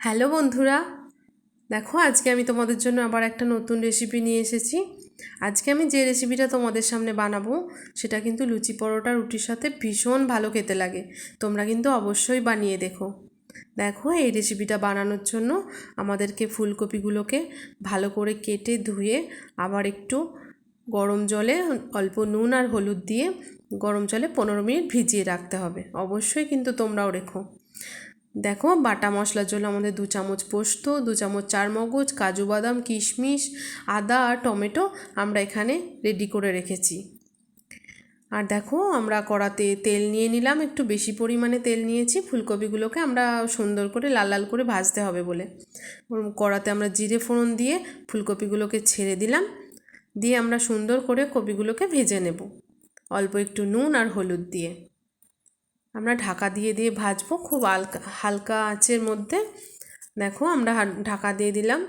Hello বন্ধুরা, দেখো আজকে আমি তোমাদের জন্য আবার একটা নতুন রেসিপি নিয়ে এসেছি। আজকে আমি যে রেসিপিটা তোমাদের সামনে বানাবো সেটা কিন্তু লুচি পরোটা রুটির সাথে ভীষণ ভালো খেতে লাগে। তোমরা কিন্তু অবশ্যই বানিয়ে দেখো। দেখো এই রেসিপিটা বানানোর জন্য আমাদেরকে ফুলকপিগুলোকে ভালো করে কেটে ধুয়ে আবার একটু গরম জলে অল্প নুন আর হলুদ দিয়ে গরম জলে 15 মিনিট ভিজিয়ে রাখতে হবে। অবশ্যই কিন্তু তোমরাও রেখো। দেখো বাটা মশলার জন্য আমাদের 2 চামচ পোস্ত, 2 চামচ চারমগজ, কাজু বাদাম, কিশমিশ, আদা আর টমেটো আমরা এখানে রেডি করে রেখেছি। আর দেখো আমরা কড়াতে তেল নিয়ে নিলাম, একটু বেশি পরিমাণে তেল নিয়েছি। ফুলকপিগুলোকে আমরা সুন্দর করে লাল লাল করে ভাজতে হবে বলে কড়াতে আমরা জিরে ফোড়ন দিয়ে ফুলকপিগুলোকে ছেড়ে দিলাম। দিয়ে আমরা সুন্দর করে কপিগুলোকে ভেজে নেব অল্প একটু নুন আর হলুদ দিয়ে। আমরা ঢাকা দিয়ে দিয়ে ভাজবো খুব হালকা আঁচের মধ্যে। দেখো আমরা ঢাকা দিয়ে দিলাম,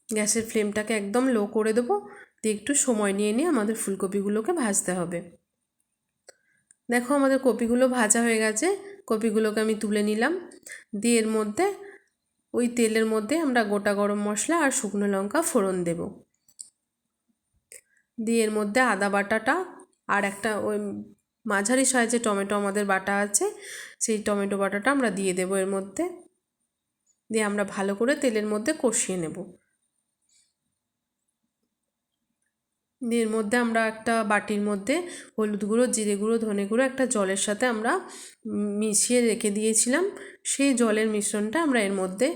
গ্যাসের ফ্লেমটাকে একদম লো করে দেবো। দিয়ে একটু সময় নিয়ে নিয়ে আমাদের ফুলকপিগুলোকে ভাজতে হবে। দেখো আমাদের কপিগুলো ভাজা হয়ে গেছে, কপিগুলোকে আমি তুলে নিলাম। দিয়ে এর মধ্যে ওই তেলের মধ্যে আমরা গোটা গরম মশলা আর শুকনো লঙ্কা ফোড়ন দেব। দিয়ে এর মধ্যে আদা বাটাটা আর একটা ওই মাঝারি সাইজে টমেটো আমাদের বাটা আছে, সেই টমেটো বাটাটা আমরা দিয়ে দেবো এর মধ্যে। দিয়ে আমরা ভালো করে তেলের মধ্যে কষিয়ে নেব। দিয়ে এর মধ্যে আমরা একটা বাটির মধ্যে হলুদ গুঁড়ো, জিরে গুঁড়ো, ধনে গুঁড়ো একটা জলের সাথে আমরা মিশিয়ে রেখে দিয়েছিলাম। সেই জলের মিশ্রণটা আমরা এর মধ্যে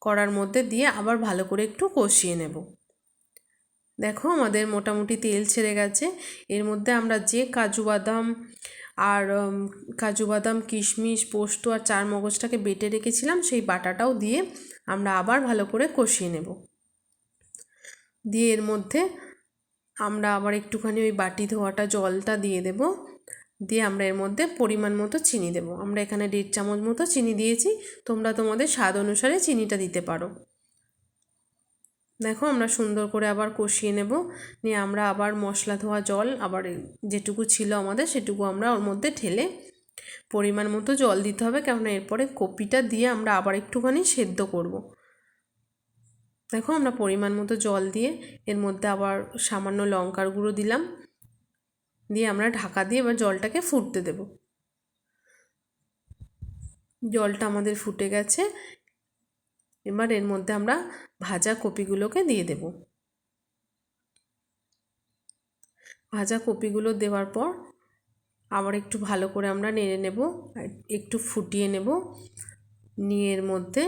কড়ার মধ্যে দিয়ে আবার ভালো করে একটু কষিয়ে নেব। দেখো আমাদের মোটামুটি তেল ছেড়ে গেছে। এর মধ্যে আমরা যে কাজু বাদাম কিশমিশ পোস্ত আর চারমগজটাকে বেটে রেখেছিলাম সেই বাটাটাও দিয়ে আমরা আবার ভালো করে কষিয়ে নেব। দিয়ে এর মধ্যে আমরা আবার একটুখানি ওই বাটি ধোয়াটা জলটা দিয়ে দেব। দিয়ে আমরা এর মধ্যে পরিমাণ মতো চিনি দেব। আমরা এখানে 1.5 চামচ মতো চিনি দিয়েছি, তোমরা তোমাদের স্বাদ অনুসারে চিনিটা দিতে পারো। দেখো আমরা সুন্দর করে আবার কষিয়ে নেব। নিয়ে আমরা আবার মশলা ধোয়া জল আবার যেটুকু ছিল আমাদের সেটুকু আমরা ওর মধ্যে ঢেলে পরিমাণ মতো জল দিতে হবে, কেননা এরপরে কপিটা দিয়ে আমরা আবার একটুখানি সেদ্ধ করব। দেখো আমরা পরিমাণ মতো জল দিয়ে এর মধ্যে আবার সামান্য লঙ্কার গুঁড়ো দিলাম। দিয়ে আমরা ঢাকা দিয়ে এবার জলটাকে ফুটতে দেব। জলটা আমাদের ফুটে গেছে, এবার এর মধ্যে আমরা ভাজা কপিগুলোকে দিয়ে দেব। ভাজা কপিগুলো দেওয়ার পর আবার একটু ভালো করে আমরা নেড়ে নেব, একটু ফুটিয়ে নেব। নিয়ে এর মধ্যে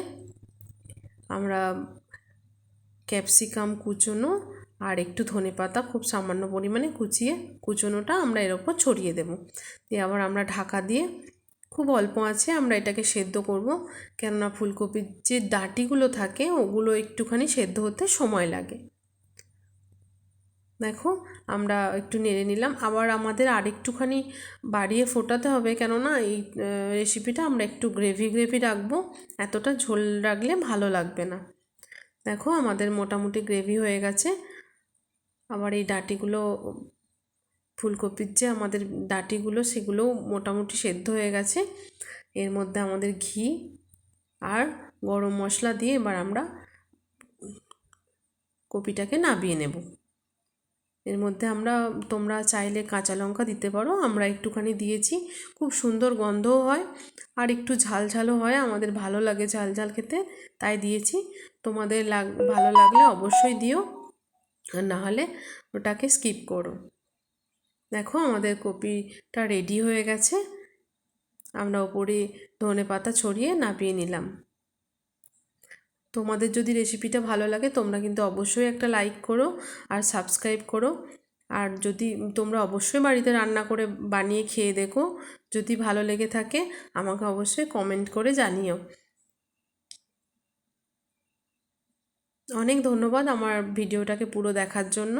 আমরা ক্যাপসিকাম কুচোনো আর একটু ধনেপাতা খুব সামান্য পরিমাণে কুচোনোটা আমরা এর ওপর ছড়িয়ে দেব। দিয়ে আবার আমরা ঢাকা দিয়ে খুব অল্প আঁচে আমরা এটাকে সেদ্ধ করব, কেননা ফুলকপির যে ডাঁটিগুলো থাকে ওগুলো একটুখানি সেদ্ধ হতে সময় লাগে। দেখো আমরা একটু নেড়ে নিলাম, আবার আমাদের আরেকটুখানি বাড়িয়ে ফোটাতে হবে, কেননা এই রেসিপিটা আমরা একটু গ্রেভি গ্রেভি রাখবো, এতটা ঝোল রাখলে ভালো লাগবে না। দেখো আমাদের মোটামুটি গ্রেভি হয়ে গেছে। আবার এই ডাঁটিগুলো ফুলকপির যে আমাদের ডাঁটিগুলো সেগুলোও মোটামুটি সেদ্ধ হয়ে গেছে। এর মধ্যে আমাদের ঘি আর গরম মশলা দিয়ে এবার আমরা কপিটাকে নামিয়ে নেব। এর মধ্যে তোমরা চাইলে কাঁচা লঙ্কা দিতে পারো, আমরা একটুখানি দিয়েছি, খুব সুন্দর গন্ধও হয় আর একটু ঝাল ঝালও হয়, আমাদের ভালো লাগে ঝাল ঝাল খেতে তাই দিয়েছি। তোমাদের ভালো লাগলে অবশ্যই দিও, আর নাহলে ওটাকে স্কিপ করো। দেখো আমাদের কপিটা রেডি হয়ে গেছে, আমরা ওপরে ধনেপাতা ছড়িয়ে নামিয়ে নিলাম। তোমাদের যদি রেসিপিটা ভালো লাগে তোমরা কিন্তু অবশ্যই একটা লাইক করো আর সাবস্ক্রাইব করো। আর যদি তোমরা অবশ্যই বাড়িতে রান্না করে বানিয়ে খেয়ে দেখো, যদি ভালো লেগে থাকে আমাকে অবশ্যই কমেন্ট করে জানিও। অনেক ধন্যবাদ আমার ভিডিওটাকে পুরো দেখার জন্য।